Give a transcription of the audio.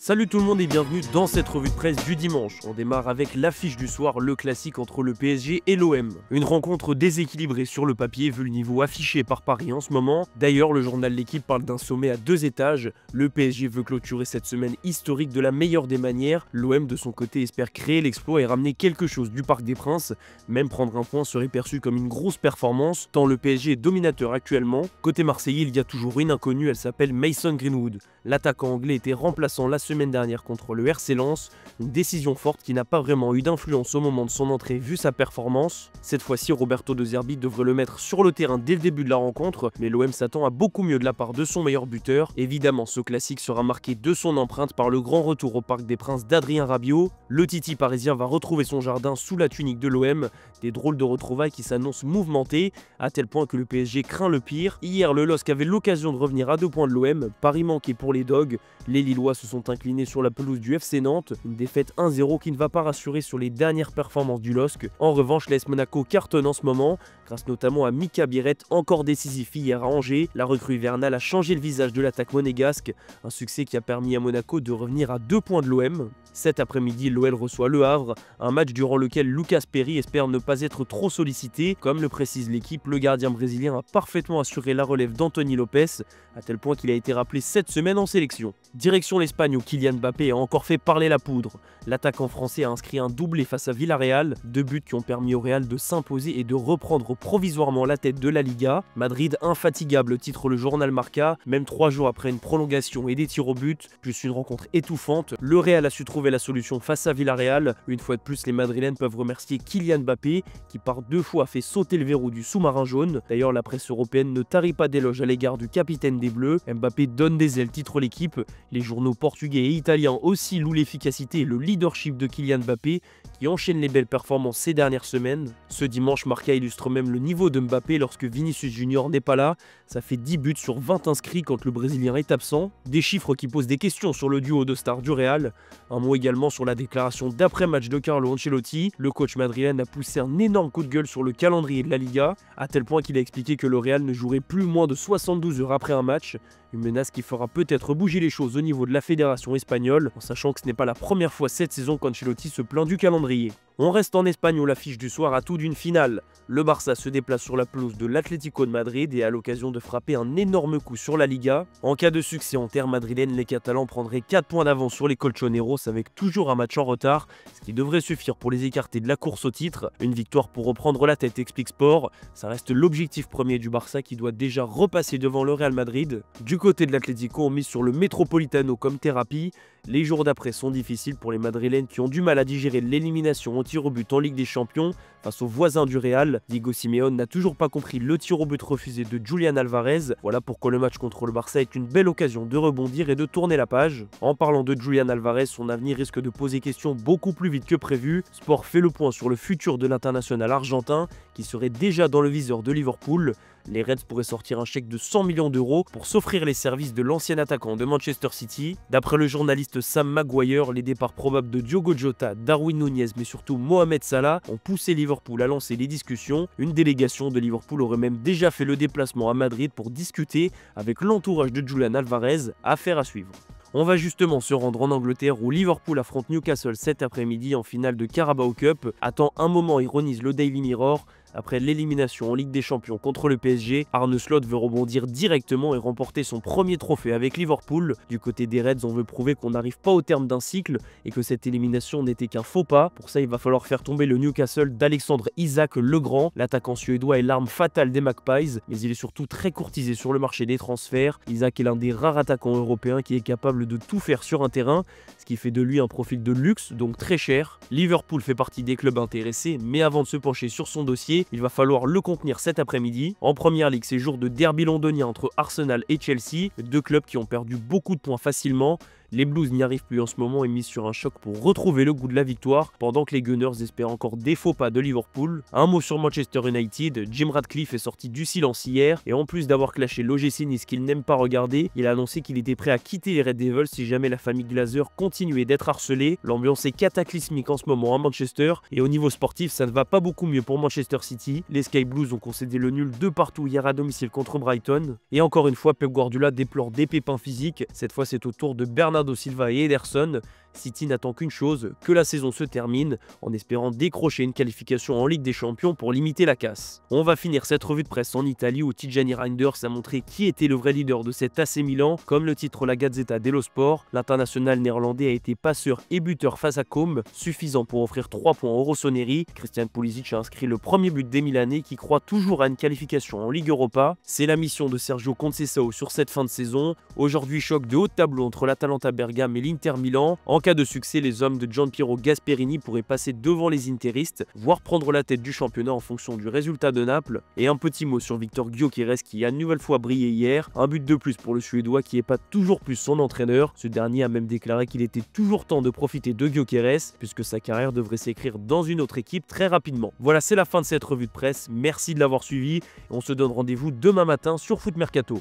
Salut tout le monde et bienvenue dans cette revue de presse du dimanche. On démarre avec l'affiche du soir, le classique entre le PSG et l'OM. Une rencontre déséquilibrée sur le papier vu le niveau affiché par Paris en ce moment. D'ailleurs, le journal L'Équipe parle d'un sommet à 2 étages. Le PSG veut clôturer cette semaine historique de la meilleure des manières. L'OM de son côté espère créer l'exploit et ramener quelque chose du Parc des Princes. Même prendre un point serait perçu comme une grosse performance, tant le PSG est dominateur actuellement. Côté marseillais, il y a toujours une inconnue, elle s'appelle Mason Greenwood. L'attaquant anglais était remplaçant la semaine dernière contre le RC Lens, une décision forte qui n'a pas vraiment eu d'influence au moment de son entrée vu sa performance. Cette fois-ci, Roberto De Zerbi devrait le mettre sur le terrain dès le début de la rencontre, mais l'OM s'attend à beaucoup mieux de la part de son meilleur buteur. Évidemment, ce classique sera marqué de son empreinte par le grand retour au Parc des Princes d'Adrien Rabiot. Le Titi parisien va retrouver son jardin sous la tunique de l'OM, des drôles de retrouvailles qui s'annoncent mouvementées, à tel point que le PSG craint le pire. Hier, le LOSC avait l'occasion de revenir à 2 points de l'OM, Paris manqué pour les Dogs. Les Lillois se sont inclinés sur la pelouse du FC Nantes, une défaite 1-0 qui ne va pas rassurer sur les dernières performances du LOSC. En revanche, l'AS Monaco cartonne en ce moment, grâce notamment à Mika Biret, encore décisif hier à Angers. La recrue hivernale a changé le visage de l'attaque monégasque, un succès qui a permis à Monaco de revenir à 2 points de l'OM. Cet après-midi, l'OL reçoit Le Havre, un match durant lequel Lucas Perry espère ne pas être trop sollicité. Comme le précise l'équipe, le gardien brésilien a parfaitement assuré la relève d'Anthony Lopez, à tel point qu'il a été rappelé cette semaine en sélection. Direction l'Espagne où Kylian Mbappé a encore fait parler la poudre. L'attaquant français a inscrit un doublé face à Villarreal, 2 buts qui ont permis au Real de s'imposer et de reprendre provisoirement la tête de la Liga. Madrid infatigable, titre le journal Marca, même 3 jours après une prolongation et des tirs au but, plus une rencontre étouffante. Le Real a su trouver la solution face à Villarreal. Une fois de plus, les Madrilènes peuvent remercier Kylian Mbappé qui par 2 fois a fait sauter le verrou du sous-marin jaune. D'ailleurs, la presse européenne ne tarit pas d'éloges à l'égard du capitaine des Bleus. Mbappé donne des ailes, titre l'équipe. Les journaux portugais et italiens aussi louent l'efficacité et le leadership de Kylian Mbappé qui enchaîne les belles performances ces dernières semaines. Ce dimanche, Marca illustre même le niveau de Mbappé lorsque Vinicius Junior n'est pas là. Ça fait 10 buts sur 20 inscrits quand le Brésilien est absent. Des chiffres qui posent des questions sur le duo de stars du Real. Un mot également sur la déclaration d'après-match de Carlo Ancelotti. Le coach madrilène a poussé un énorme coup de gueule sur le calendrier de la Liga, à tel point qu'il a expliqué que le Real ne jouerait plus moins de 72 heures après un match. Une menace qui fera peut-être bouger les choses au niveau de la fédération espagnole, en sachant que ce n'est pas la première fois cette saison qu'Ancelotti se plaint du calendrier. On reste en Espagne où l'affiche du soir a tout d'une finale. Le Barça se déplace sur la pelouse de l'Atlético de Madrid et a l'occasion de frapper un énorme coup sur la Liga. En cas de succès en terre madrilène, les Catalans prendraient 4 points d'avance sur les Colchoneros avec toujours un match en retard, ce qui devrait suffire pour les écarter de la course au titre. Une victoire pour reprendre la tête, explique Sport. Ça reste l'objectif premier du Barça qui doit déjà repasser devant le Real Madrid. Du côté de l'Atlético, on mise sur le Metropolitano comme thérapie. Les jours d'après sont difficiles pour les Madrilènes qui ont du mal à digérer l'élimination au tir au but en Ligue des Champions face aux voisins du Real. Diego Simeone n'a toujours pas compris le tir au but refusé de Julián Álvarez. Voilà pourquoi le match contre le Barça est une belle occasion de rebondir et de tourner la page. En parlant de Julián Álvarez, son avenir risque de poser question beaucoup plus vite que prévu. Sport fait le point sur le futur de l'international argentin qui serait déjà dans le viseur de Liverpool. Les Reds pourraient sortir un chèque de 100 millions d'euros pour s'offrir les services de l'ancien attaquant de Manchester City. D'après le journaliste Sam Maguire, les départs probables de Diogo Jota, Darwin Núñez mais surtout Mohamed Salah ont poussé Liverpool à lancer les discussions. Une délégation de Liverpool aurait même déjà fait le déplacement à Madrid pour discuter avec l'entourage de Julián Álvarez, affaire à suivre. On va justement se rendre en Angleterre où Liverpool affronte Newcastle cet après-midi en finale de Carabao Cup. Attends un moment, ironise le Daily Mirror. Après l'élimination en Ligue des Champions contre le PSG, Arne Slot veut rebondir directement et remporter son premier trophée avec Liverpool. Du côté des Reds, on veut prouver qu'on n'arrive pas au terme d'un cycle et que cette élimination n'était qu'un faux pas. Pour ça, il va falloir faire tomber le Newcastle d'Alexandre Isak Legrand. L'attaquant suédois est l'arme fatale des Magpies, mais il est surtout très courtisé sur le marché des transferts. Isak est l'un des rares attaquants européens qui est capable de tout faire sur un terrain, ce qui fait de lui un profil de luxe, donc très cher. Liverpool fait partie des clubs intéressés, mais avant de se pencher sur son dossier, il va falloir le contenir cet après-midi. En première ligue, c'est jour de derby londonien entre Arsenal et Chelsea, 2 clubs qui ont perdu beaucoup de points facilement. Les Blues n'y arrivent plus en ce moment et misent sur un choc pour retrouver le goût de la victoire, pendant que les Gunners espèrent encore des faux pas de Liverpool. Un mot sur Manchester United, Jim Ratcliffe est sorti du silence hier, et en plus d'avoir clashé l'OGC Nice qu'il n'aime pas regarder, il a annoncé qu'il était prêt à quitter les Red Devils si jamais la famille Glazer continuait d'être harcelée. L'ambiance est cataclysmique en ce moment à Manchester, et au niveau sportif ça ne va pas beaucoup mieux pour Manchester City. Les Sky Blues ont concédé le nul de partout hier à domicile contre Brighton, et encore une fois Pep Guardiola déplore des pépins physiques. Cette fois c'est au tour de Bernardo Bernardo Silva et Ederson. City n'attend qu'une chose, que la saison se termine, en espérant décrocher une qualification en Ligue des Champions pour limiter la casse. On va finir cette revue de presse en Italie où Tijani Reinders a montré qui était le vrai leader de cet AC Milan. Comme le titre la Gazzetta dello Sport, l'international néerlandais a été passeur et buteur face à Combe, suffisant pour offrir 3 points au Rossoneri. Christian Pulisic a inscrit le premier but des Milanais qui croient toujours à une qualification en Ligue Europa. C'est la mission de Sergio Conceição sur cette fin de saison. Aujourd'hui, choc de haut de tableau entre l'Atalanta Bergame et l'Inter Milan. En cas de succès, les hommes de Gianpiero Gasperini pourraient passer devant les interistes, voire prendre la tête du championnat en fonction du résultat de Naples. Et un petit mot sur Victor Gyökeres qui a une nouvelle fois brillé hier. Un but de plus pour le Suédois qui épate toujours plus son entraîneur. Ce dernier a même déclaré qu'il était toujours temps de profiter de Gyökeres, puisque sa carrière devrait s'écrire dans une autre équipe très rapidement. Voilà, c'est la fin de cette revue de presse. Merci de l'avoir suivi. On se donne rendez-vous demain matin sur Foot Mercato.